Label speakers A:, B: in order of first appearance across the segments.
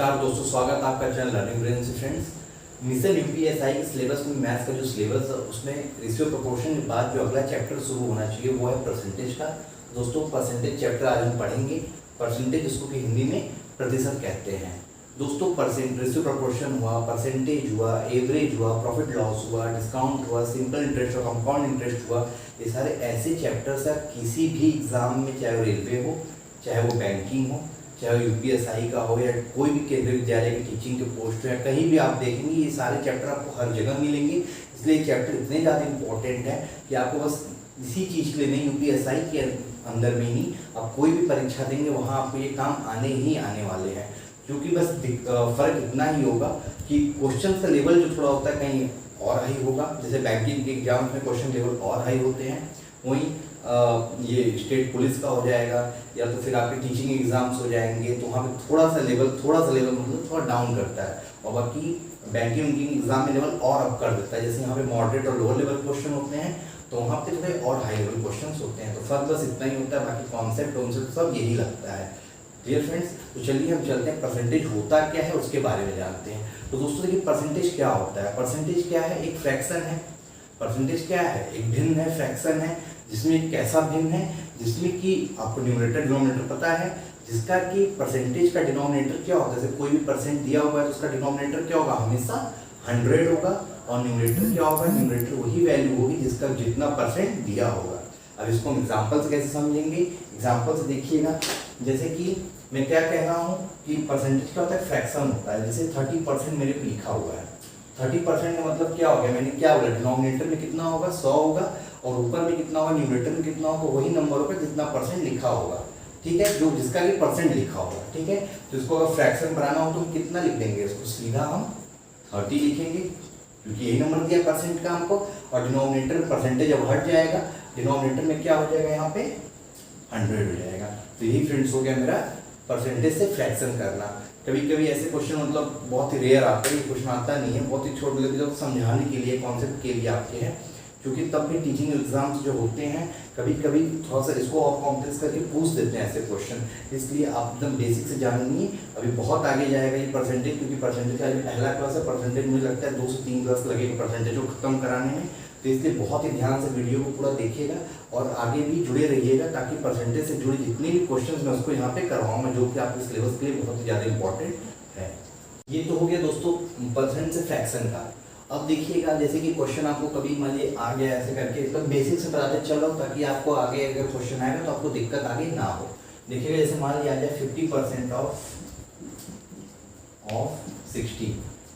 A: नमस्कार दोस्तों, स्वागत आपका चैनल लर्निंग ब्रेन से। फ्रेंड्स, मिशन यूपीएसआई के सिलेबस में मैथ्स का जो सिलेबस है उसमें रेशियो प्रोपोर्शन के बाद जो अगला चैप्टर शुरू होना चाहिए वो है परसेंटेज का। दोस्तों, परसेंटेज चैप्टर आज हम पढ़ेंगे। परसेंटेज जिसको कि हिंदी में प्रतिशत कहते हैं। दोस्तों, रेशियो प्रोपोर्शन हुआ, परसेंटेज हुआ, एवरेज हुआ, प्रॉफिट लॉस हुआ, डिस्काउंट हुआ, सिंपल इंटरेस्ट और कंपाउंड इंटरेस्ट हुआ, ये सारे ऐसे चैप्टर्स है किसी भी एग्जाम में, चाहे वो रेलवे हो, चाहे वो बैंकिंग हो, चाहे यूपीएसआई का हो, या कोई भी केंद्रीय विद्यालय की टीचिंग के पोस्ट हो, या कहीं भी आप देखेंगे ये सारे चैप्टर आपको हर जगह मिलेंगे। इसलिए ये चैप्टर इतने ज़्यादा इंपॉर्टेंट है कि आपको बस इसी चीज़ के लिए नहीं, यूपीएसआई के अंदर में ही आप कोई भी परीक्षा देंगे वहाँ आपको ये काम आने ही आने वाले हैं। क्योंकि बस फ़र्क इतना ही होगा कि क्वेश्चन का लेवल जो थोड़ा होता है कहीं और हाई होगा। जैसे बैंकिंग के एग्जाम में क्वेश्चन लेवल और हाई होते हैं, वहीं ये स्टेट पुलिस का हो जाएगा या तो फिर आपके टीचिंग एग्जाम्स हो जाएंगे, तो वहाँ पे थोड़ा सा लेवल मतलब थोड़ा डाउन करता है। और बाकी बैंकिंग एग्जाम में लेवल और अप कर देता है। जैसे यहाँ पे मॉडरेट और लोअर लेवल क्वेश्चन होते हैं, तो वहाँ पे थोड़े और हाई लेवल क्वेश्चन होते हैं। तो फर्क बस इतना ही होता है, बाकी कॉन्सेप्ट सब यही लगता है। डियर फ्रेंड्स, तो चलिए हम चलते हैं परसेंटेज होता क्या है उसके बारे में जानते हैं। तो दोस्तों देखिए, परसेंटेज क्या होता है। परसेंटेज क्या है? एक फ्रैक्शन है। परसेंटेज क्या है? एक भिन्न है, फ्रैक्शन है। जिसमें एक कैसा भिन्न है जिसमें कि आपको न्यूमरेटर डिनोमिनेटर पता है, जिसका कि परसेंटेज का डिनोमिनेटर क्या होगा। जैसे कोई भी परसेंट दिया हुआ है तो उसका डिनोमिनेटर क्या होगा? हमेशा 100 होगा। और न्यूमरेटर क्या होगा? न्यूमरेटर वही वैल्यू होगी जिसका जितना परसेंट दिया होगा। अब इसको हम एग्जाम्पल से कैसे समझेंगे? एग्जाम्पल से देखिएगा। जैसे कि मैं क्या कह रहा हूँ कि परसेंटेज क्या होता है? फ्रैक्शन होता है। जैसे 30% मेरे पे लिखा हुआ है। 30% का मतलब क्या हो गया? मैंने क्या बोला? डिनोमिनेटर में कितना होगा? 100 होगा, और ऊपर में कितना होगा? न्यूमरेटर में कितना होगा? वही नंबर होगा जितना परसेंट लिखा होगा। ठीक है, जो जिसका कि परसेंट लिखा होगा। ठीक है, तो इसको अगर फ्रैक्शन बनाना हो तो हम कितना लिख देंगे? इसको सीधा हम 30 लिखेंगे, क्योंकि यही नंबर दिया परसेंट का हमको। और डिनोमिनेटर में परसेंटेज अब हट जाएगा, डिनोमिनेटर में क्या हो जाएगा? यहाँ पे 100 हो जाएगा। तो यही फ्रेंड्स हो गया मेरा परसेंटेज से फ्रैक्शन करना। कभी कभी ऐसे क्वेश्चन मतलब बहुत ही रेयर आते हैं, ये क्वेश्चन आता नहीं है, बहुत ही छोटे लेते हैं, समझाने के लिए, कॉन्सेप्ट के लिए आपके हैं। क्योंकि तब भी टीचिंग एग्जाम्स जो होते हैं कभी कभी थोड़ा सा इसको और कॉम्प्लेक्स करके पूछ देते हैं ऐसे क्वेश्चन। इसलिए आप एकदम बेसिक से जानिए। अभी बहुत आगे जाएगा ये परसेंटेज, क्योंकि परसेंटेज का पहला क्लास है। परसेंटेज मुझे लगता है 2 से 3 क्लास लगेगा परसेंटेज को खत्म कराने में। तो इसलिए बहुत ही ध्यान से वीडियो को पूरा देखिएगा और आगे भी जुड़े रहिएगा, ताकि परसेंटेज से जुड़े जितने भी क्वेश्चन मैं उसको यहाँ पे करवाऊंगा, जो कि आपके सिलेबस के लिए बहुत ही ज़्यादा इंपॉर्टेंट है। ये तो हो गया दोस्तों परसेंट से फ्रैक्शन का। अब देखिएगा, जैसे कि क्वेश्चन आपको कभी मान लीजिए आ गया ऐसे करके, एकदम बेसिक से बताते चलो, ताकि आपको आगे अगर क्वेश्चन आएगा तो आपको दिक्कत आगे ना हो। देखिएगा, जैसे मान लिया जाए 50% ऑफ 60,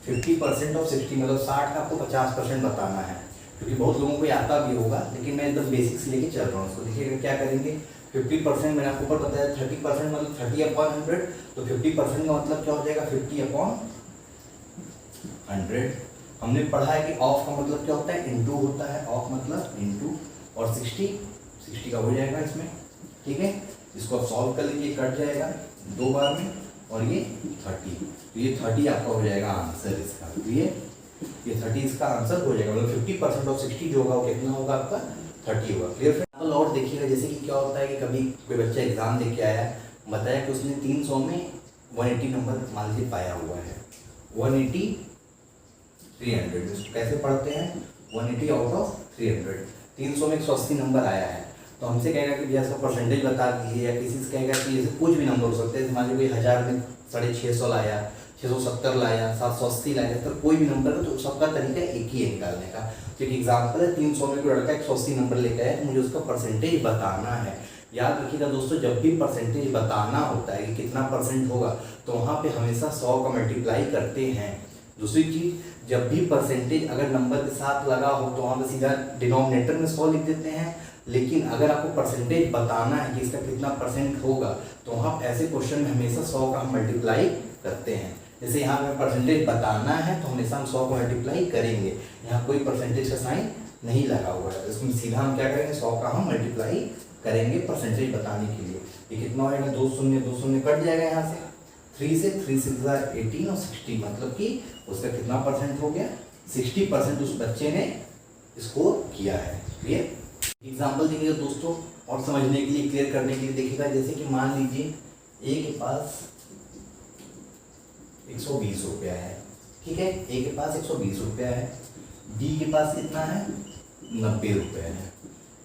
A: 50% ऑफ 60 मतलब 60 का आपको 50% बताना है। क्योंकि बहुत लोगों को आता भी होगा, लेकिन मैं एकदम बेसिक से लेके चल रहा हूँ उसको। देखिएगा क्या करेंगे, 50% मैंने आपको ऊपर बताया, 30% मतलब 30/100। तो 50% का मतलब क्या हो जाएगा? 50/100। हमने पढ़ा है कि ऑफ का मतलब क्या होता है? इनटू होता है। ऑफ मतलब इनटू, और 60 का हो जाएगा इसमें। ठीक है, इसको आप सॉल्व कर लीजिए, कट जाएगा 2 बार में, और ये 30। तो ये 30 आपका हो जाएगा आंसर इसका। तो ये 30 इसका आंसर हो जाएगा। मतलब 50% ऑफ 60 जो होगा वो कितना होगा? आपका 30 होगा। Clear friend? और देखिएगा, जैसे कि क्या होता है कि कभी कोई बच्चा एग्जाम देके आया, बताया कि उसने 300 में 180 नंबर मान लीजिए पाया हुआ है। 180 300, इसको कैसे पढ़ते हैं? 180 आउट ऑफ 300। 300 में 180 नंबर आया है, तो हमसे कहेगा कि भैया इसका परसेंटेज बता दीजिए। या किसी से कहेगा कि जैसे कुछ भी नंबर हो सकते हैं, मान लीजिए 1000 में 650 लाया, 670 लाया, 780 लाया, तो कोई भी नंबर है, तो सबका तरीका एक ही है निकालने का। तो एक एग्जाम्पल है, 300 में कोई लड़का 180 नंबर लेकर आया, तो मुझे उसका परसेंटेज बताना है। याद रखिएगा दोस्तों, जब भी परसेंटेज बताना होता है कि कितना परसेंट होगा, तो वहाँ पे हमेशा 100 का मल्टीप्लाई करते हैं। दूसरी चीज़, जब भी परसेंटेज अगर नंबर के साथ लगा हो तो वहाँ पे सीधा डिनोमिनेटर में 100 लिख देते हैं। लेकिन अगर आपको परसेंटेज बताना है कि इसका कितना परसेंट होगा, तो वहाँ ऐसे क्वेश्चन में हमेशा 100 का हम मल्टीप्लाई करते हैं। जैसे यहाँ पे परसेंटेज बताना है तो हमेशा हम 100 को मल्टीप्लाई करेंगे। यहाँ कोई परसेंटेज का साइन नहीं लगा हुआ है, इसमें सीधा हम क्या करेंगे? 100 का हम मल्टीप्लाई करेंगे परसेंटेज बताने के लिए। ये कितना होगा? 2 शून्य कट जाएगा यहाँ से। 3 से 3 6 18 और 60 मतलब कि उसका कितना परसेंट हो गया? 60% उस बच्चे ने स्कोर किया है। क्लियर? एग्जाम्पल देखिएगा दोस्तों, और समझने के लिए, क्लियर करने के लिए देखिएगा। जैसे कि मान लीजिए ए के पास 120 रुपया है, ठीक है। ए के पास 120 रुपया है, बी के पास कितना है 90 रुपया है,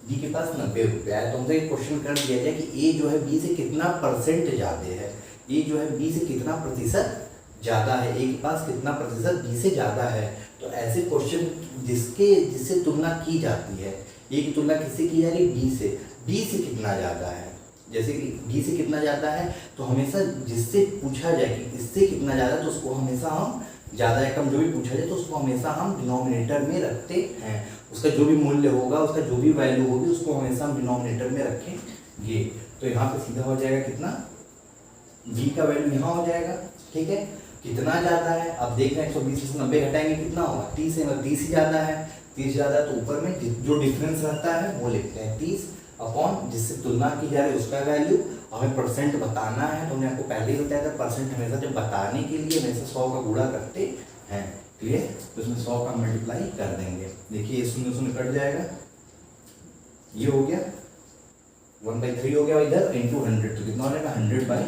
A: डी के पास 90 रुपया है। तो हमसे एक क्वेश्चन कर दिया जाए कि ए जो है बी से कितना परसेंट ज़्यादा है, ए जो है बी से कितना प्रतिशत ज़्यादा है, ए के पास कितना प्रतिशत बी से ज़्यादा है। तो ऐसे क्वेश्चन जिससे तुलना की जाती है, ए की तुलना किससे की जा रही है, बी से कितना ज़्यादा है। जैसे कि बी से कितना ज़्यादा है तो हमेशा जिससे पूछा जाए कि इससे कितना ज़्यादा, तो उसको हमेशा हम ज़्यादा या कम जो भी पूछा जाए तो उसको हमेशा हम डिनोमिनेटर में रखते हैं। उसका जो भी मूल्य होगा, उसका जो भी वैल्यू होगी, उसको हमेशा हम डिनोमिनेटर में रखेंगे। तो यहाँ पे सीधा हो जाएगा कितना, बी का वैल्यू यहाँ हो जाएगा, ठीक है। कितना ज़्यादा है, अब देख रहे हैं 120 से 90 घटाएंगे कितना होगा 30 है, मतलब 30 ही ज़्यादा है, 30 ज़्यादा है तो ऊपर में जो डिफरेंस रहता है वो लिखते हैं 30 अपॉन जिससे तुलना की जा रही है उसका वैल्यू। हमें परसेंट बताना है तो हमने आपको पहले ही बताया था परसेंट हमेशा जब बताने के लिए हमेशा 100 का गुणा करते हैं, क्लियर। तो इसमें 100 का मल्टीप्लाई कर देंगे, देखिए ये 0 0 कट जाएगा, ये हो गया 1/3 हो गया इधर इंटू 100, तो कितना हो जाएगा 100/3।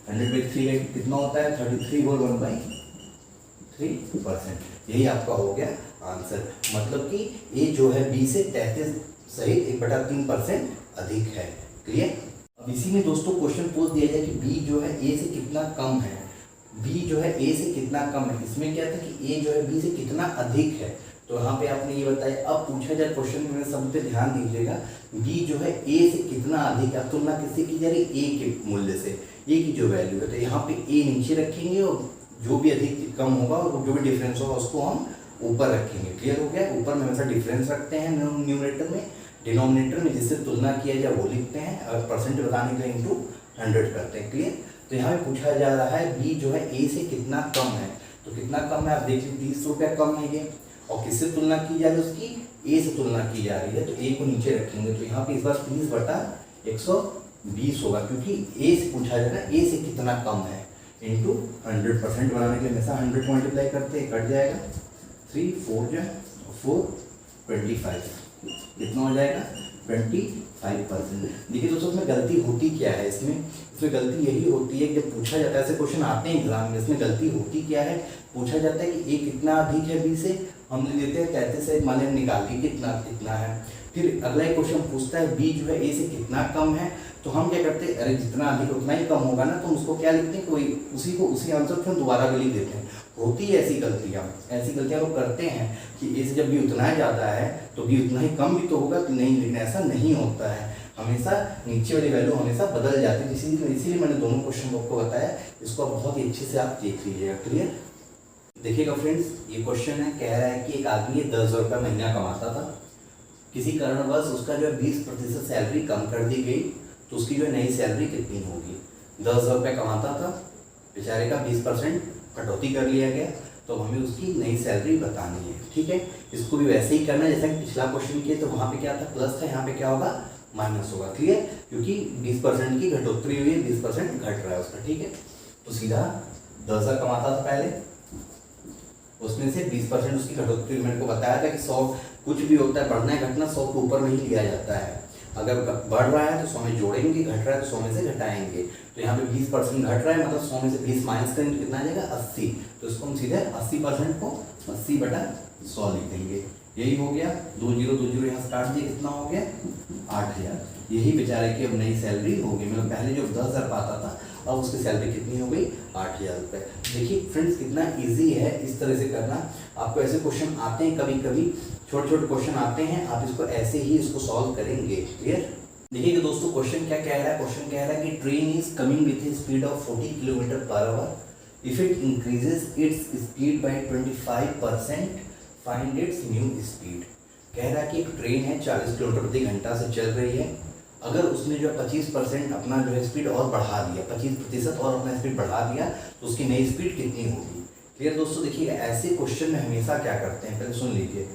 A: 100/3 कितना होता है 33 और 1/3%। यही आपका हो गया आंसर, मतलब कि ए जो है बी से 33 सहित 1/3% अधिक है, क्लियर। अब इसी में दोस्तों क्वेश्चन पूछ दिया जाए कि बी जो है ए से कितना कम है, बी जो है ए से कितना कम है। इसमें क्या था कि ए जो है बी से कितना अधिक है, तो यहाँ पे आपने ये बताया। अब पूछा जाए क्वेश्चन में, मेरे सब पे ध्यान दीजिएगा, बी जो है ए से कितना अधिक है, तुलना किससे की जा रही है, ए के मूल्य से, ए की जो वैल्यू है। तो यहाँ पे ए नीचे रखेंगे और जो भी अधिक कम होगा और जो भी डिफरेंस होगा उसको हम ऊपर रखेंगे, क्लियर हो गया। ऊपर में हमेशा डिफरेंस रखते हैं न्यूमरेटर में, डिनोमिनेटर में जिससे तुलना किया जाए वो लिखते हैं और परसेंट बताने के लिए इंटू 100 करते हैं, क्लियर। तो यहाँ पे पूछा जा रहा है बी जो है ए से कितना कम है, तो कितना कम है आप देख लीजिए 30 रुपया कम है ये, और किससे तुलना की जा रही है उसकी, ए से तुलना की जा रही है, तो ए को नीचे रखेंगे। तो यहाँ पे इस बार 30/120 होगा, क्योंकि ए से पूछा जा रहा है ए से कितना कम है, इंटू 100% बनाने के लिए हमेशा 100 मल्टीप्लाई करते हैं, कट जाएगा 3 4 जाए 4 25, कितना हो जाएगा 25%। देखिए दोस्तों इसमें गलती होती क्या है, इसमें गलती यही होती है कि जब पूछा जाता है, ऐसे क्वेश्चन आते हैं एग्जाम में, इसमें गलती होती क्या है, पूछा जाता है कि ए कितना अधिक है बी से, हम ले लेते हैं 33 से मान निकाल के कितना है। फिर अगला एक क्वेश्चन पूछता है बी जो है ए से कितना कम है, तो हम क्या करते हैं, अरे जितना अधिक उतना ही कम होगा ना, तो उसको क्या लिखते हैं, कोई उसी आंसर फिर दोबारा भी लिख देते हैं। होती है ऐसी गलतियाँ लोग करते हैं कि ए से जब बी उतना ही ज़्यादा है तो बी उतना ही कम भी तो होगा, तो नहीं, लेकिन ऐसा नहीं होता है, हमेशा नीचे वाली वैल्यू हमेशा बदल जाती है। इसीलिए मैंने दोनों क्वेश्चन आपको बताया, इसको आप बहुत ही अच्छे से आप देख लीजिएगा, क्लियर। देखिएगा फ्रेंड्स, ये क्वेश्चन है, कह रहा है कि एक आदमी 10,000 रुपये महीना कमाता था, किसी कारणवश उसका जो है 20% सैलरी कम कर दी गई, तो उसकी जो नई सैलरी कितनी होगी। 10,000 रुपये कमाता था, बेचारे का 20% कटौती कर लिया गया, तो हमें उसकी नई सैलरी बतानी है, ठीक है। इसको भी वैसे ही करना है जैसा कि पिछला क्वेश्चन किया, तो वहाँ पे क्या था प्लस था, यहाँ पे क्या होगा माइनस होगा, क्लियर, क्योंकि 20% की घटोतरी हुई है, 20% घट रहा है उसका, ठीक है। तो सीधा 10,000 कमाता था पहले, उसमें से 20% उसकी घटोतरी, मैंने को बताया था कि 100 कुछ भी होता है, बढ़ना है घटना 100 के ऊपर नहीं लिया जाता है। अगर बढ़ रहा है तो 100 में जोड़ेंगे, घट रहा है तो 100 में से घटाएंगे। तो यहाँ पे 20% घट रहा है, मतलब 100 में से 20 माइनस करेंगे कितना आ जाएगा 80, तो इसको हम सीधे 80% को 80/100 लिख देंगे। यही हो गया, 2 0 यहाँ से काट दिए, कितना हो गया 8,000। यही बेचारे की अब नई सैलरी होगी, मतलब पहले जो 10,000 पाता था अब उसकी सैलरी कितनी हो गई 8,000 रुपये। देखिए फ्रेंड्स कितना इजी है इस तरह से करना। आपको ऐसे क्वेश्चन आते हैं, कभी कभी छोटे क्वेश्चन आते हैं, आप इसको ऐसे ही इसको सॉल्व करेंगे, क्लियर। देखिए दोस्तों क्वेश्चन क्या कह रहा है, क्वेश्चन कह रहा है कि train is coming with A speed of 40 km/h, if it increases its speed bye 25%, find its new speed. कह रहा है कि एक ट्रेन है 40 किलोमीटर/घंटा से चल रही है, अगर उसने जो 25% अपना जो है स्पीड और बढ़ा दिया, 25% और अपना स्पीड बढ़ा दिया, तो उसकी नई स्पीड कितनी होगी। क्लियर दोस्तों, देखिए ऐसे क्वेश्चन में हमेशा क्या करते हैं, पहले सुन लीजिए।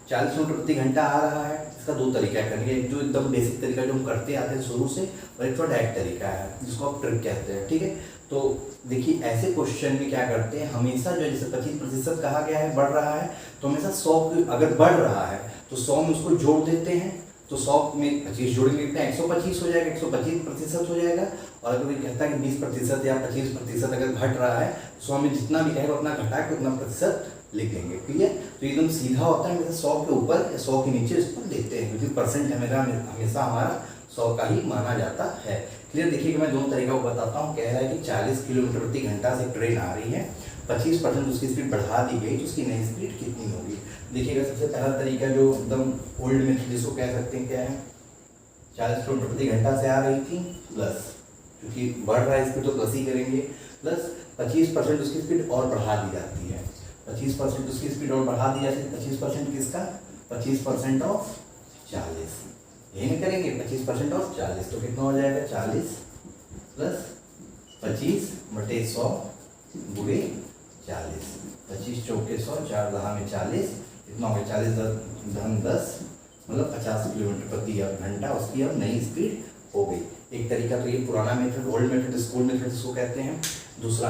A: 40 किलोमीटर/घंटा आ रहा है, इसका दो तरीका करने, एक जो एकदम बेसिक तरीका जो हम करते आते हैं शुरू से, और एक थोड़ा डायरेक्ट तरीका है जिसको आप ट्रिक कहते हैं, ठीक है। तो देखिए ऐसे क्वेश्चन में क्या करते हैं, हमेशा जो जैसे 25% कहा गया है बढ़ रहा है, तो हमेशा 100 अगर बढ़ रहा है तो 100 में उसको जोड़ देते हैं, तो 100 में 25 जोड़ेंगे कितना 125 हो जाएगा, 125% हो जाएगा। और अगर कोई कहता है कि 20% या 25% अगर घट रहा है, 100 में जितना भी रहेगा उतना घटा के उतना प्रतिशत लिख देंगे। क्लियर? तो एकदम सीधा होता है, हमेशा 100 के ऊपर या 100 के नीचे इसको लेते हैं, क्योंकि परसेंट हमेशा हमारा 100 का ही माना जाता है। क्लियर? देखिए कि मैं दोनों तरीका को बताता हूँ। कह रहा है कि 40 किलोमीटर प्रति घंटा से ट्रेन आ रही है, 25% उसकी स्पीड बढ़ा दी गई, तो उसकी नई स्पीड कितनी होगी। देखिएगा सबसे पहला तरीका जो एकदम ओल्ड मेथड जिसको कह सकते हैं क्या है, 40 किलोमीटर प्रति घंटा से आ रही थी प्लस, क्योंकि बढ़ रहा है स्पीड तो प्लस ही करेंगे, प्लस 25% उसकी स्पीड और बढ़ा दी जाती है। 25% उसकी स्पीड और बढ़ा दी जाती है। 25% किसका? 25% ऑफ 40, यही नहीं करेंगे 25% ऑफ 40, तो कितना हो जाएगा 40 प्लस 25 बटे 100 गुणे 40, 25 चौके 100, 4 दहा में 40, कितना हो गया 40 धन 10, मतलब 50 किलोमीटर प्रति घंटा उसकी अब नई स्पीड हो गई। एक तरीका तो ये पुराना method, old method, school method इसको कहते हैं। दूसरा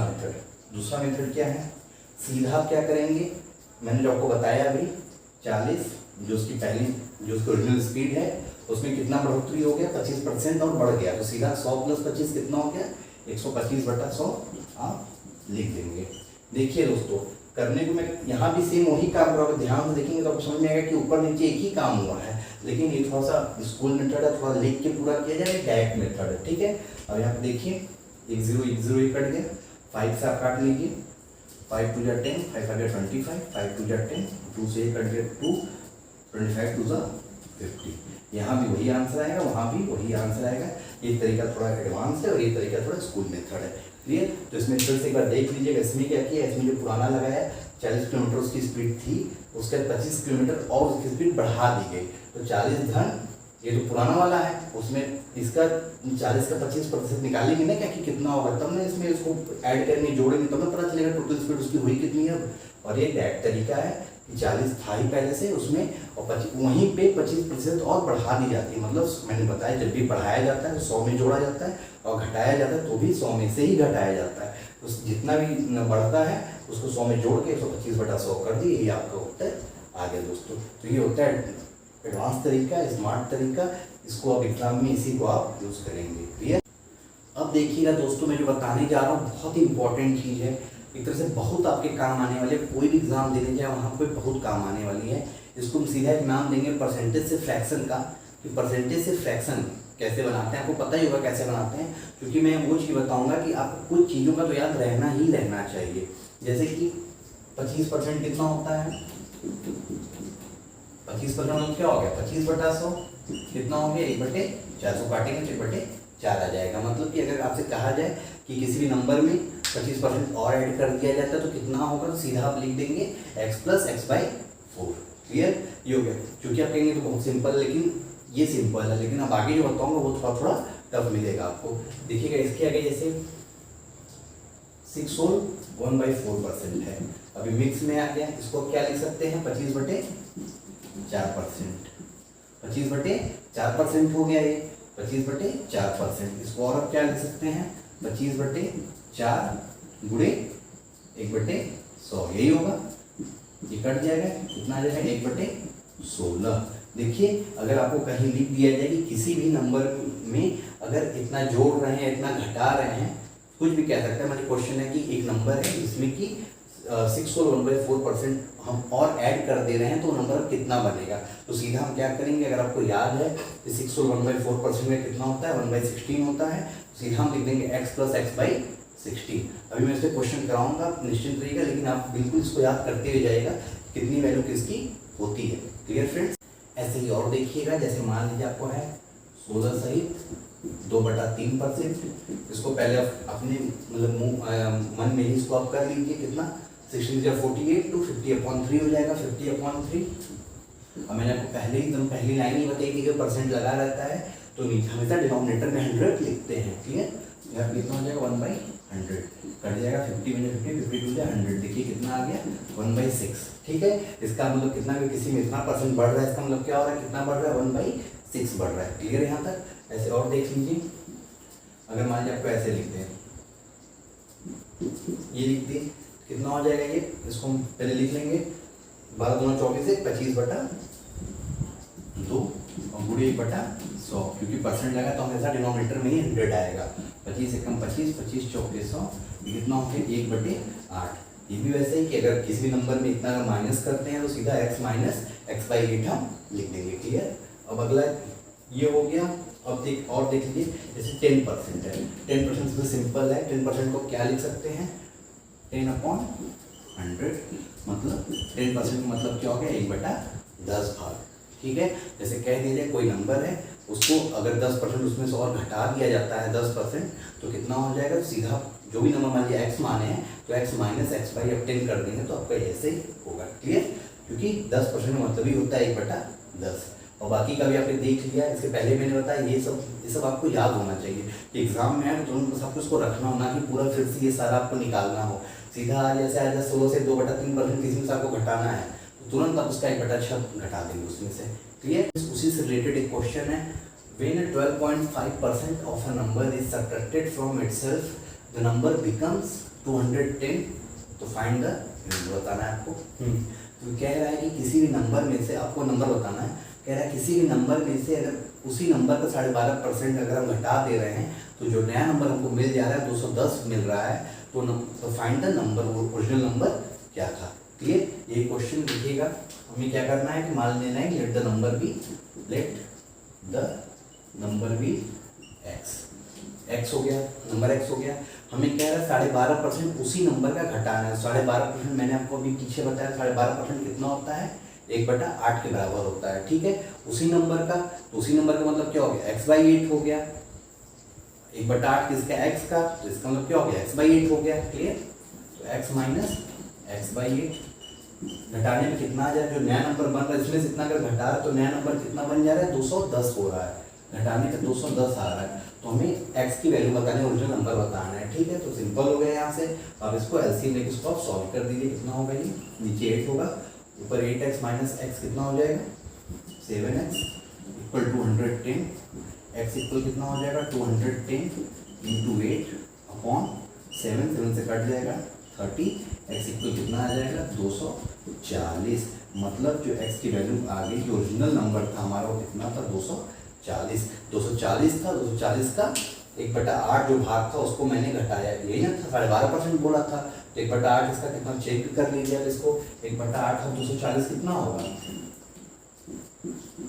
A: मेथड क्या है, सीधा क्या करेंगे, मैंने जो आपको बताया अभी 40 जो उसकी ओरिजिनल स्पीड है उसमें कितना बढ़ोतरी हो गया 25% और बढ़ गया, तो सीधा 100 प्लस 25 कितना हो गया 125 बटा 100 आप लिख देंगे। देखिए दोस्तों, करने को मैं यहाँ भी सेम वही काम कर रहा हूँ, ध्यान से देखेंगे तो आपको समझ में आएगा कि ऊपर नीचे एक ही काम हुआ है, लेकिन ये थोड़ा सा स्कूल मेथड है, थोड़ा लिख के पूरा किया जाए, डायरेक्ट मेथड है। ठीक है, अब यहाँ पे देखिए 1 0 कट गया, 5 से आप काट लीजिए, 5 2 10, 5 5 25, 5 2 10, 2 से कट गया 2, 25 2 50। यहाँ भी वही आंसर आएगा, वहाँ भी वही आंसर आएगा। ये तरीका थोड़ा एडवांस है और ये तरीका थोड़ा स्कूल मेथड है। क्लियर? तो इसमें फिर से एक बार देख लीजिएगा, इसमें क्या किया, इसमें जो पुराना लगाया 40 किलोमीटर उसकी स्पीड थी, उसके 25 किलोमीटर और उसकी स्पीड बढ़ा दी गई, तो 40 धन ये तो पुराना वाला है, उसमें इसका 40 का 25% निकालेंगे ना क्या कि कितना होगा, तब ना इसमें इसको ऐड करेंगे, जोड़ेंगे, तब ना पता चलेगा टोटल स्पीड उसकी हुई कितनी है। और ये डायरेक्ट तरीका है कि 40 था ही पहले से उसमें, और वहीं पे 25% और बढ़ा दी जाती है। मतलब मैंने बताया जब भी बढ़ाया जाता है तो 100 में जोड़ा जाता है, और घटाया जाता है तो भी 100 में से ही घटाया जाता है। तो जितना भी बढ़ता है उसको 100 में जोड़ के 125 बटा 100 कर दिए, ये आपका उत्तर आ गया दोस्तों। तो ये होता है एडवांस तरीका, स्मार्ट तरीका, इसको अब एग्जाम में इसी को आप यूज करेंगे। क्लियर? अब देखिएगा दोस्तों, मैं जो बताने जा रहा हूँ बहुत ही इंपॉर्टेंट चीज़ है, एक तरह से बहुत आपके काम आने वाले, कोई भी एग्जाम देने जाए वहाँ पे बहुत काम आने वाली है। इसको हम सीधा एक नाम देंगे परसेंटेज से फ्रैक्शन का, कि परसेंटेज से फ्रैक्शन कैसे बनाते हैं, आपको पता ही होगा कैसे बनाते हैं, क्योंकि मैं वो चीज़ बताऊंगा कि आपको कुछ चीज़ों का तो याद रहना ही रहना चाहिए। जैसे कि 25% कितना होता है, 25% क्या हो गया 25 बटा 100 कितना हो गया 1/400, काटेंगे तो 1/4 आ जाएगा। मतलब कि अगर आपसे कहा जाए कि किसी भी नंबर में 25% और ऐड कर दिया जाता है तो कितना होगा, तो सीधा आप लिख देंगे x प्लस x/4। क्लियर? ये हो गया। क्योंकि आप कहेंगे तो बहुत सिंपल, लेकिन ये सिंपल है, लेकिन अब आगे जो बताऊंगा वो थोड़ा थोड़ा टफ मिलेगा आपको। देखिएगा इसके आगे जैसे 6 होल 1/4% है, अभी मिक्स में आ गया, इसको क्या लिख सकते हैं 25/4%, 25/4% हो गया ये 25/4%। इसको और अब क्या लिख सकते हैं 25/4 गुणे 1/100, यही होगा, ये कट जाएगा, कितना आ जाएगा 1/16। देखिए अगर आपको कहीं लिख दिया जाए कि किसी भी नंबर में अगर इतना जोड़ रहे हैं इतना घटा रहे हैं, कुछ भी कह सकते हैं, मतलब क्वेश्चन है कि एक नंबर है जिसमें कि 6 और 1/4% हम और ऐड कर दे रहे हैं तो नंबर कितना बनेगा, तो सीधा हम क्या करेंगे, अगर आपको याद है कि 6 और 1/4% में कितना होता है 1/16 होता है, सीधा हम लिख देंगे x प्लस x/16। अभी मैं इससे क्वेश्चन कराऊंगा निश्चिंत रहिएगा, लेकिन आप बिल्कुल इसको याद करते हुए जाइएगा कितनी वैल्यू किसकी होती है। Clear friends? ऐसे ही और देखिएगा, जैसे मान लीजिए आपको है 16 सहित 2/3%, इसको पहले आप अपने मतलब मन में ही इसको आप कर लीजिए, कितना 16 48 तो 50/3 हो जाएगा, 50/3। और मैंने आपको पहले ही एकदम पहली लाइन ही बताई थी कि परसेंट लगा रहता है तो नीचे हमेशा डिनोमिनेटर में 100 लिखते हैं। क्लियर? यहाँ कितना हो जाएगा 1/100, कट जाएगा 50 में 50, 52 से 100, देखिए कितना आ गया 1/6। ठीक है, इसका मतलब कितना भी किसी में इतना परसेंट बढ़ रहा है, इसका मतलब क्या हो रहा है, कितना बढ़ रहा है 1/6 बढ़ रहा है। क्लियर है यहाँ तक? ऐसे और देख लीजिए, अगर मान लीजिए आपको ऐसे लिखते हैं, ये लिख दिए, कितना हो जाएगा ये, इसको हम पहले लिख लेंगे 12 दूना 24 से 25/2 और गुणे 1/100, क्योंकि परसेंट लगा तो हमेशा डिनोमिनेटर में ही 100 आएगा। 25 एकम 25, 25 चौके 100, कितना हो गया 1/8। ये भी वैसे ही कि अगर किसी भी नंबर में इतना अगर माइनस करते हैं तो सीधा x माइनस एक्स बाई 8 हम लिख देंगे। क्लियर। अब अगला ये हो गया। अब देख लीजिए, जैसे 10% है, 10% तो सिंपल है। 10% को क्या लिख सकते हैं, 10/100, मतलब 10% मतलब क्या हो गया 1/10 भाग। ठीक है। जैसे कह दीजिए कोई नंबर है, उसको अगर 10% उसमें से और घटा दिया जाता है 10%, तो कितना हो जाएगा, सीधा जो भी नंबर मान लीजिए x माने हैं तो x माइनस एक्स बाई 10 कर देंगे तो आपका ऐसे ही होगा। क्लियर। क्योंकि 10% मतलब ही होता है 1/10। और बाकी का भी आपने देख लिया, इसके पहले मैंने बताया ये सब आपको याद होना चाहिए कि एग्जाम में है तो तुरंत बस आपको इसको रखना हो, ना कि पूरा फिर से ये सारा आपको निकालना हो। सीधा जैसे आज 16 से 2/3% किसी में से आपको घटाना है तो तुरंत आप उसका 1/6 घटा देंगे उसमें से। क्लियर। उसी से रिलेटेड एक क्वेश्चन है, when 12.5% of a number is subtracted from itself the number becomes 210, तो फाइंड द बताना है आपको। तो कह रहा है कि किसी भी नंबर में से आपको नंबर बताना है। कह रहा है किसी भी नंबर में से अगर उसी नंबर का 12.5% अगर हम घटा दे रहे हैं तो जो नया नंबर हमको मिल जा रहा है 210 मिल रहा है, तो फाइंड द नंबर, वो ओरिजिनल नंबर क्या था। क्लियर। ये क्वेश्चन लिखिएगा। हमें क्या करना है कि मान लेना है let the number be x हो गया, नंबर x हो गया। हमें कह रहा है 12.5% उसी नंबर का घटाना है। 12.5% मैंने आपको अभी पीछे बताया, 12.5% कितना होता है 1/8 के बराबर होता है। ठीक है। उसी नंबर का, तो उसी नंबर का मतलब क्या हो गया x/8 हो गया। 1/8 किसका, x का, तो इसका मतलब क्या हो गया x/8 हो गया। क्लियर। तो x माइनस x/8 घटाने में कितना आ जाए, जो नया नंबर बन रहा है इसमें से इतना अगर घटा रहा है तो नया नंबर कितना बन जा रहा है 210 हो रहा है। घटाने का 210 आ रहा है, तो हमें x की वैल्यू बतानी, ओरिजिनल नंबर बताना है। ठीक है। तो सिंपल हो गया यहाँ से। अब इसको एलसीएम लेके इसको आप सॉल्व कर दीजिए। कितना होगा ये, नीचे 8 होगा, ऊपर 8x माइनस x कितना हो जाएगा 7x इक्वल 210। x इक्वल कितना हो जाएगा 210 इंटू 8 अपॉन 7, 7 से कट जाएगा 30। x इक्वल कितना आ जाएगा 240। मतलब जो x की वैल्यू आ गई, जो ओरिजिनल नंबर था हमारा वो कितना था 240 था। 240 का 1/8 जो भाग था उसको मैंने घटाया, यही ना था 12.5% बोला था, तो 1/8 इसका कितना चेक कर लीजिए। अब इसको 1/8 और 240 कितना होगा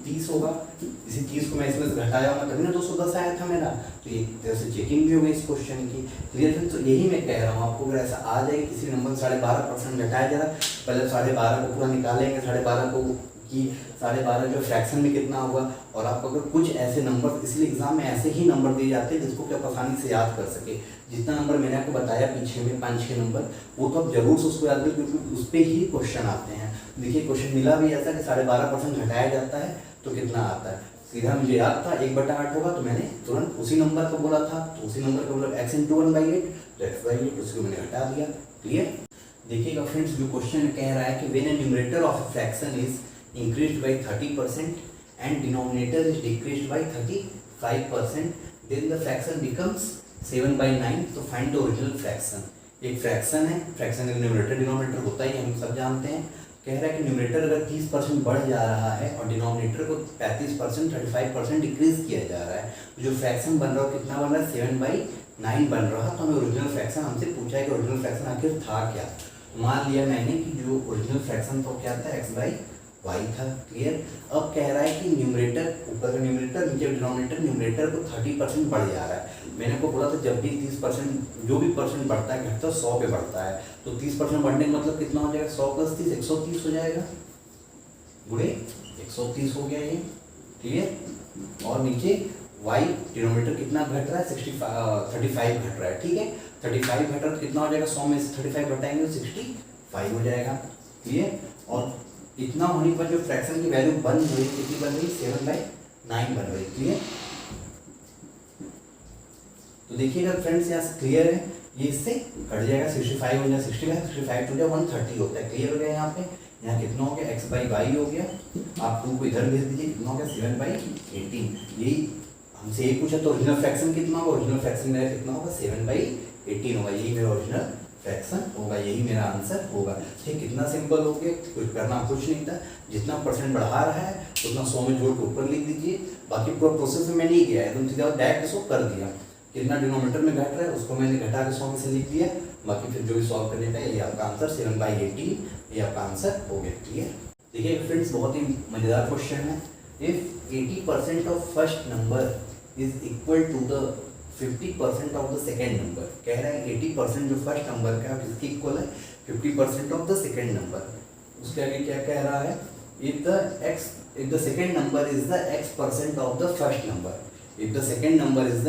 A: 30 होगा। इसी 30 को मैं इसमें से घटाया होगा तभी ना 210 आया था मेरा। तो ये तरह से चेकिंग भी हो गई इस क्वेश्चन की। क्लियर है। तो यही मैं कह रहा हूँ आपको, अगर ऐसा आ जाए किसी नंबर 12.5% घटाया जा रहा है, पहले 12.5 को पूरा निकालेंगे, 12.5 को कि 12.5 जो फ्रैक्शन में कितना होगा। और आपको अगर कुछ ऐसे नंबर, इसलिए एग्जाम में ऐसे ही नंबर दिए जाते हैं जिसको कि आप आसानी से याद कर सके। जितना नंबर मैंने आपको बताया पीछे में 5-6 नंबर, वो तो आप जरूर से उसको याद करें, क्योंकि उस पर ही क्वेश्चन आते हैं। देखिए क्वेश्चन मिला भी ऐसा कि 12.5% घटाया जाता है तो कितना आता है। सीधा मुझे याद था 1/8 होगा, तो मैंने तुरंत उसी नंबर को बोला था, तो उसी नंबर का मतलब x इंटू 1/8, तो x/8 उसको मैंने घटा दिया। क्लियर। देखिएगा फ्रेंड्स, जो क्वेश्चन कह रहा है कि when a numerator of a fraction is increased by 30% and denominator is decreased by 35%, then the fraction becomes 7/9. तो find the original fraction। एक फ्रैक्शन है, फ्रैक्शन का न्यूमरेटर डिनोमिनेटर होता ही हम सब जानते हैं। कह रहा है कि न्यूमरेटर अगर 30% बढ़ जा रहा है और डिनोमिनेटर को 35% 35% डिक्रीज किया जा रहा है, तो जो फ्रैक्शन बन रहा है कितना बन रहा है 7/9 बन रहा है। तो हमें ओरिजिनल फ्रैक्शन हमसे पूछा है कि ओरिजिनल फ्रैक्शन आखिर था क्या। मान लिया मैंने कि जो ओरिजिनल फ्रैक्शन तो क्या था x/y था। क्लियर। अब कह रहा है कि न्यूमरेटर, ऊपर का न्यूमरेटर नीचे डिनोमिनेटर, न्यूमरेटर को 30% बढ़ जा रहा है। मैंने आपको बोला था जब भी 30% जो भी परसेंट बढ़ता है घटता 100 पे बढ़ता है, तो 30% बढ़ने का मतलब कितना हो जाएगा 100 + 30 130 हो जाएगा। गुणे 130 हो गया ये। क्लियर। और नीचे y डिनोमिनेटर कितना घट रहा है 35 घट रहा है। ठीक है। 35 घट रहा है तो कितना हो जाएगा 100 में से 35 घटाएंगे तो 65 हो जाएगा। क्लियर। और इतना होने पर जो फ्रैक्शन की वैल्यू बन रही कितनी बन रही 7/9 बन रही। क्लियर। तो देखिएगा फ्रेंड्स यहाँ से क्लियर है, ये इससे कट जाएगा 65 हो जाएगा 65 टू 130 होता है। क्लियर हो गया। यहाँ पे यहाँ कितना हो गया x/y हो गया। आप 2 को इधर भेज दीजिए, कितना हो गया 7/18। यही हमसे ये पूछा तो ओरिजिनल फ्रैक्शन कितना होगा, ओरिजिनल फ्रैक्शन मेरा कितना होगा 7/18 होगा। यही मेरा ओरिजिनल फ्रैक्शन होगा, यही मेरा आंसर होगा। ठीक, कितना सिंपल हो गया, कुछ करना कुछ नहीं था, जितना परसेंट बढ़ा रहा है उतना 100 में जोड़ के ऊपर लिख दीजिए। बाकी पूरा प्रोसेस में नहीं किया है, एकदम सीधा डायरेक्ट इसको कर दिया। कितना डिनोमिनेटर में घट रहा है उसको मैंने घटा के 100 में से लिख दिया, बाकी फिर जो भी सॉल्व करने का ये आपका आंसर 7/80 ये आपका आंसर हो गया। क्लियर। देखिए फ्रेंड्स, बहुत ही मजेदार क्वेश्चन है। If 80% of first number is equal to the 50% of the second number, कह रहा है 80% जो फर्स्ट नंबर का है किसके इक्वल है, 50% ऑफ द सेकेंड नंबर। उसके आगे क्या कह रहा है, if the second number is the x% of the first number, if the second number is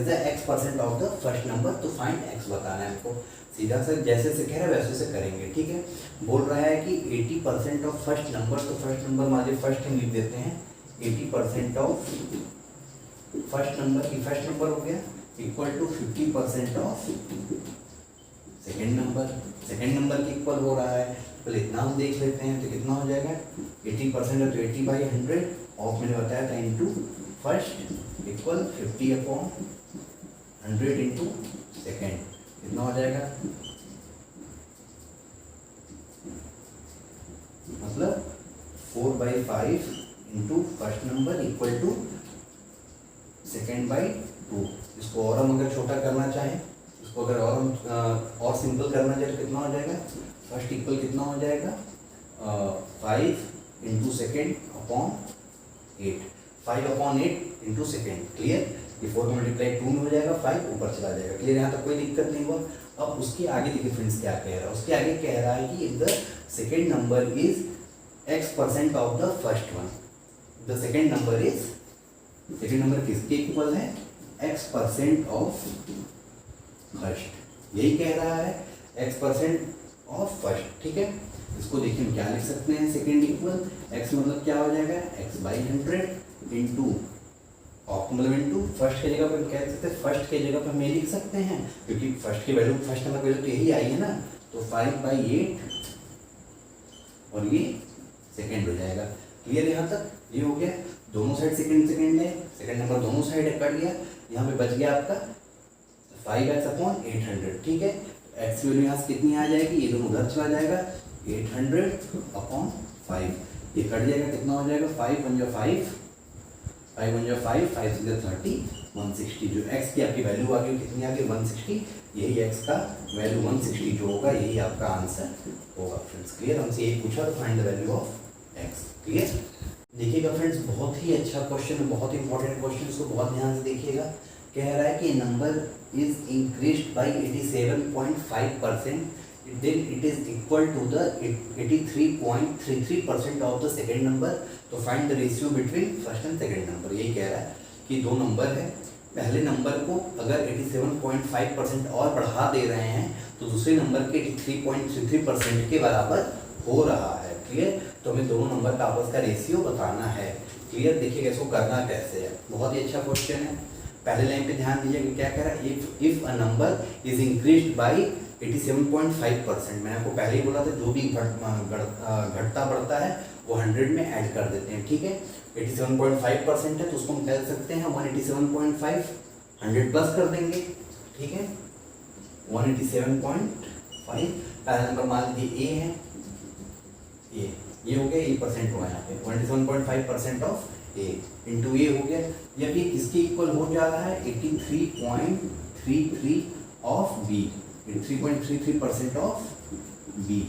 A: the x% of the first number, तो find x बताना है हमको। सीधा से जैसे से कह रहा है वैसे से करेंगे। ठीक है, बोल रहा है कि 80% ऑफ फर्स्ट नंबर, तो फर्स्ट नंबर मान फर्स्ट हम लिख देते हैं, 80% ऑफ फर्स्ट नंबर की फर्स्ट नंबर हो गया equal to 50% of second number, second number के इक्वल हो रहा है। पहले इतना हम देख लेते हैं तो कितना हो जाएगा, 80% है तो 80/100 ऑफ मैंने बताया था into first equal 50/100 into second, कितना हो जाएगा, मतलब 4/5 into first number equal to सेकेंड/2। इसको और हम अगर छोटा करना चाहें, इसको अगर और हम और सिंपल करना चाहें तो कितना हो जाएगा, फर्स्ट इक्वल कितना हो जाएगा 5 into second upon 8, 5/8 into second. Clear, ये 4 का मल्टीप्लाई 2 में हो जाएगा, 5 ऊपर चला जाएगा। क्लियर, यहाँ तक कोई दिक्कत नहीं हुआ। अब उसके आगे देखिए फ्रेंड्स क्या कह रहा है, उसके आगे कह रहा है कि if the second number is x% of the first one, the second number is, second number किसके इक्वल है, x% ऑफ फर्स्ट, यही कह रहा है x% ऑफ फर्स्ट। ठीक है, इसको देखिए हम क्या लिख सकते हैं, सेकेंड इक्वल x मतलब क्या हो जाएगा, x/100 इंटू ऑफ मतलब इंटू फर्स्ट के जगह पर कह सकते हैं, फर्स्ट के जगह पर हम ये लिख सकते हैं क्योंकि फर्स्ट की वैल्यू फर्स्ट नंबर की वैल्यू तो यही आई है ना, तो 5/8 और ये सेकेंड हो जाएगा। क्लियर, यहाँ तक ये हो गया। दोनों साइड सेकेंड सेकेंड है, सेकेंड नंबर दोनों साइड कट गया, यहाँ पे बच गया आपका 5x/800। ठीक है, एक्स की वैल्यू यहाँ से कितनी आ जाएगी, ये दोनों उधर चला जाएगा, 800/5, ये कट जाएगा, कितना हो जाएगा 5×5, 5×5, 5 से 30, 160। जो x की आपकी वैल्यू आ गई कितनी आ गई 160, यही x का वैल्यू 160 जो होगा यही आपका आंसर होगा। फ्रेंड्स क्लियर, हमसे यही पूछा, find the value of x। Clear, देखिएगा फ्रेंड्स, बहुत ही अच्छा क्वेश्चन है, बहुत ही इंपॉर्टेंट क्वेश्चन, इसको बहुत ध्यान से देखिएगा। कह रहा है कि number is increased by 87.5%, then it is equal to the 83.33% of the second number, तो find the ratio between first and second number। यही कह रहा है कि दो नंबर है, पहले नंबर को अगर 87.5% और बढ़ा दे रहे हैं तो दूसरे नंबर के 83.33% के बराबर हो रहा है। क्लियर, तो हमें दोनों नंबर का आपस का रेशियो बताना है। क्लियर, देखिएगा इसको करना कैसे है, बहुत ही अच्छा क्वेश्चन है। पहले लाइन पे ध्यान दीजिएगा, क्या कह रहा है, if a number is increased by 87.5%, मैंने आपको पहले ही बोला था जो भी घटता बढ़ता है वो 100 में ऐड कर देते हैं। ठीक है, 87.5% है तो उसको हम कह सकते हैं 187.5, 100 प्लस कर देंगे। ठीक है, 187.5, पहला नंबर मान लीजिए ए है, ये हो गया, ये परसेंट हुआ यहाँ पे 187.5% ऑफ ए इंटू ए हो गया। जब ये किसके इक्वल हो जा रहा है 83.33 of B, 83.33% of B.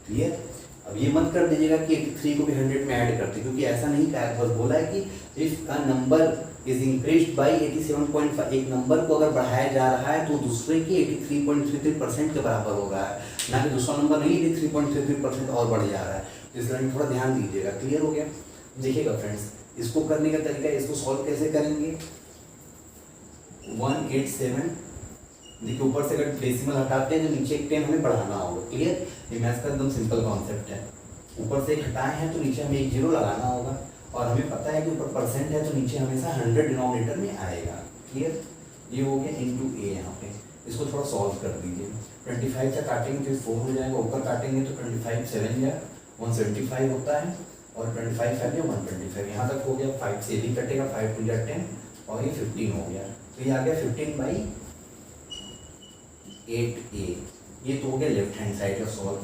A: Clear, अब ये मत कर दीजिएगा कि 83 को भी 100 में ऐड करते, क्योंकि ऐसा नहीं कहा, बस बोला है कि if a number is increased by 87.5, एक नंबर को अगर बढ़ाया जा रहा है तो दूसरे के 83.33% के बराबर हो रहा है, ना कि दूसरा नंबर नहीं 83.33% और बढ़ जा रहा है। तो इस लाइन थोड़ा ध्यान दीजिएगा। क्लियर हो गया, देखिएगा फ्रेंड्स, इसको करने का तरीका, इसको सॉल्व कैसे करेंगे, 187, देखिए ऊपर से अगर डेसिमल हटाते हैं तो नीचे एक 10 हमें बढ़ाना होगा। क्लियर, ये मैथ्स का एकदम सिंपल कॉन्सेप्ट है। ऊपर से एक हटाए हैं तो नीचे हमें एक 0 लगाना होगा, और हमें पता है कि ऊपर परसेंट है तो नीचे हमेशा 100 डिनोमिनेटर में आएगा। क्लियर, ये हो गया इंटू ए। यहाँ पे इसको थोड़ा सॉल्व कर दीजिए, 25 से काटेंगे तो 4 हो जाएगा, ऊपर काटेंगे तो 25 7 या 175 होता है, और 25 5 या 125, यहाँ तक हो गया। 5 से भी कटेगा, 5 2 10 और ये 15 हो गया, तो ये आ गया 15/, 8A। ये तो हो गया लेफ्ट हैंड साइड का सॉल्व।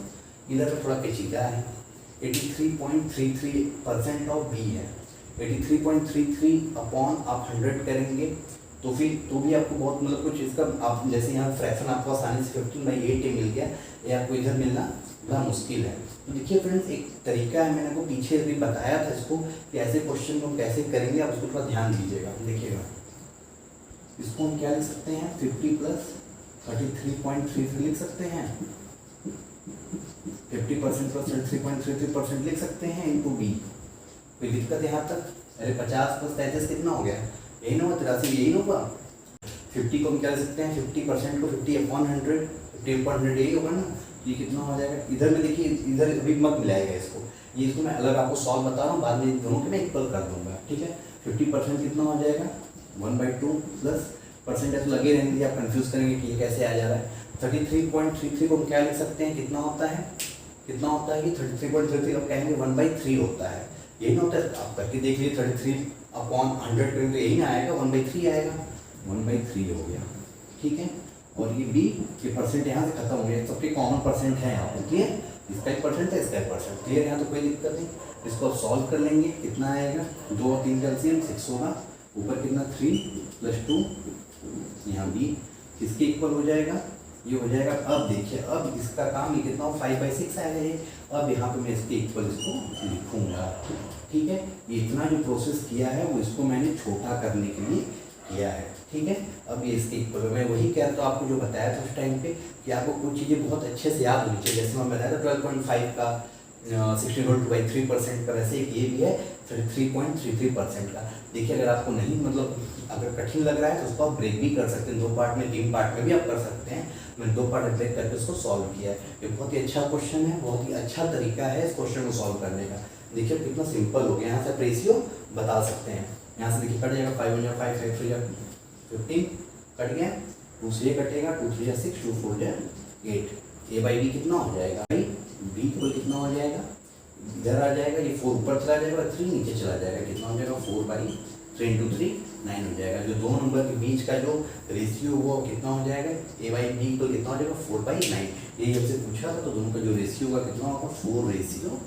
A: इधर तो थोड़ा पेचीदा है। 83.33% ऑफ बी है। 83.33 अपॉन आप 100 करेंगे तो फिर तो भी आपको बहुत मतलब कुछ इसका आप जैसे यहाँ फ्रैक्शन आपको आसानी से 15/8 मिल गया, ये आपको इधर मिलना बड़ा मुश्किल है। तो देखिए फ्रेंड्स, एक तरीका है, मैंने आपको पीछे भी बताया था इसको कि ऐसे क्वेश्चन को कैसे करेंगे, आप उसको थोड़ा ध्यान दीजिएगा। देखिएगा, इसको हम क्या लिख सकते हैं, 50 + 33.33 लिख सकते हैं, 50% + 33.33% लिख सकते हैं इनटू बी। कोई दिक्कत यहाँ तक? अरे 50 + 33 कितना हो गया, यही ना हुआ 83, यही ना हुआ। 50 को हम क्या लिख सकते हैं, 50% को 50/100, 50/100 यही होगा ना। ये कितना हो जाएगा, इधर में देखिए, इधर अभी मत मिलाएगा इसको, ये इसको मैं अलग आपको सॉल्व बता रहा हूँ, बाद में दोनों के मैं इक्वल कर दूंगा, ठीक है। 50% कितना हो जाएगा, 1/2 प्लस परसेंटेज तो लगे रहेंगे, आप कंफ्यूज करेंगे कि ये कैसे आ जा रहा है। 33.33 को हम क्या लिख सकते हैं, कितना होता है, कितना होता है, ये 33.33 आप कहेंगे 1/3 होता है, यही ना होता है। आप करके देख लीजिए, 33/100 करेंगे तो यही ना आएगा, 1/3 आएगा, 1/3 हो गया, ठीक है। और ये बी के परसेंट यहाँ से खत्म हो गया, सबके कॉमन परसेंट है यहाँ पे, क्लियर। इसका एक परसेंट है, इसका एक परसेंट, क्लियर। यहाँ तो कोई दिक्कत नहीं। इसको आप सॉल्व कर लेंगे, कितना आएगा, 2 और 3 का एलसीएम 6 होगा, ऊपर कितना 3 + 2, यहाँ बी किसके इक्वल हो जाएगा, ये हो जाएगा। अब देखिए, अब इसका काम ये कितना हो, 5/6 आएगा ये। अब यहाँ पे मैं इसके इक्वल इसको लिखूंगा, ठीक है। ये इतना जो प्रोसेस किया है वो इसको मैंने छोटा करने के लिए किया है, ठीक है। अब ये इसके इक्वल, मैं वही कह रहा था आपको जो बताया था उस टाइम पे कि आपको कुछ चीज़ें बहुत अच्छे से याद होनी चाहिए। जैसे मैं बताया था 12.5 का 16/3% का, वैसे एक ये भी है 33.33% का। देखिए, अगर आपको नहीं मतलब अगर कठिन लग रहा है तो उसको आप ब्रेक भी कर सकते हैं, 2 पार्ट में 3 पार्ट में भी आप कर सकते हैं। मैंने 2 पार्ट ब्रेक करके उसको सॉल्व किया है। ये बहुत ही अच्छा क्वेश्चन है, बहुत ही अच्छा तरीका है इस क्वेश्चन को सॉल्व करने का। देखिए कितना सिंपल हो गया, यहाँ से आप रेशियो बता सकते हैं। यहाँ से देखिए कट जाएगा, 5 × 5 5 3 15 कट गया, 2 से कटेगा, 2 3 6 2 4 8। A/B कितना हो जाएगा, B इक्वल कितना हो जाएगा, इधर आ जाएगा, ये 4 ऊपर चला जाएगा, 3 नीचे चला जाएगा, कितना हो जाएगा 4/3 × 3 9 हो जाएगा। जो दोनों नंबर के बीच का जो रेशियो वो कितना हो जाएगा, A/B को कितना हो जाएगा 4/9। यही हमसे पूछा था, तो दोनों का जो रेशियो होगा कितना होगा 4:9,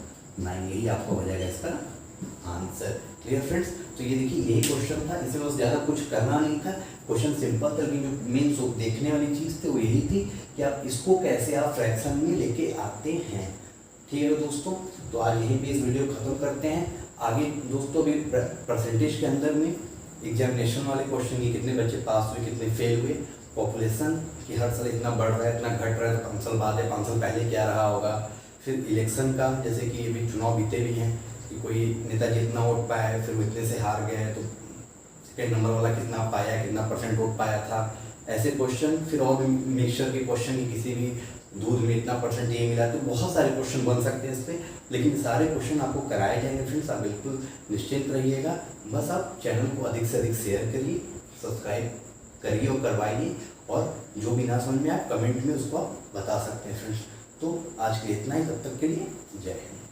A: यही आपका हो जाएगा इसका आंसर। Clear friends. तो ये देखिए, यही क्वेश्चन था, इसमें बस ज़्यादा कुछ करना नहीं था, क्वेश्चन सिंपल था। लेकिन जो मेन देखने वाली चीज़ थी वो यही थी कि आप इसको कैसे आप फ्रैक्शन में लेके आते हैं, ठीक है दोस्तों। तो आज यहीं पे इस वीडियो खत्म करते हैं। आगे दोस्तों भी परसेंटेज के अंदर में एग्जामिनेशन वाले क्वेश्चन, ये कितने बच्चे पास हुए, कितने फेल हुए, पॉपुलेशन कि हर साल इतना बढ़ रहा है, इतना घट रहा है, तो 5 साल बाद है, 5 साल पहले क्या रहा होगा। फिर इलेक्शन का, जैसे कि अभी चुनाव बीते भी हैं कि कोई नेता जितना वोट पाया है, फिर वो इतने से हार गए, तो सेकेंड नंबर वाला कितना पाया, कितना % वोट पाया था, ऐसे क्वेश्चन। फिर और भी मिक्सचर के क्वेश्चन की किसी भी दूध में इतना % ये मिला, तो बहुत सारे क्वेश्चन बन सकते हैं इस पर। लेकिन सारे क्वेश्चन आपको कराए जाएंगे फ्रेंड्स, आप बिल्कुल निश्चिंत रहिएगा। बस आप चैनल को अधिक से अधिक शेयर करिए, सब्सक्राइब करिए और करवाइए, और जो भी ना समझ में आए कमेंट में उसको आप बता सकते हैं फ्रेंड्स। तो आज के लिए इतना ही, तब तक के लिए जय हिंद।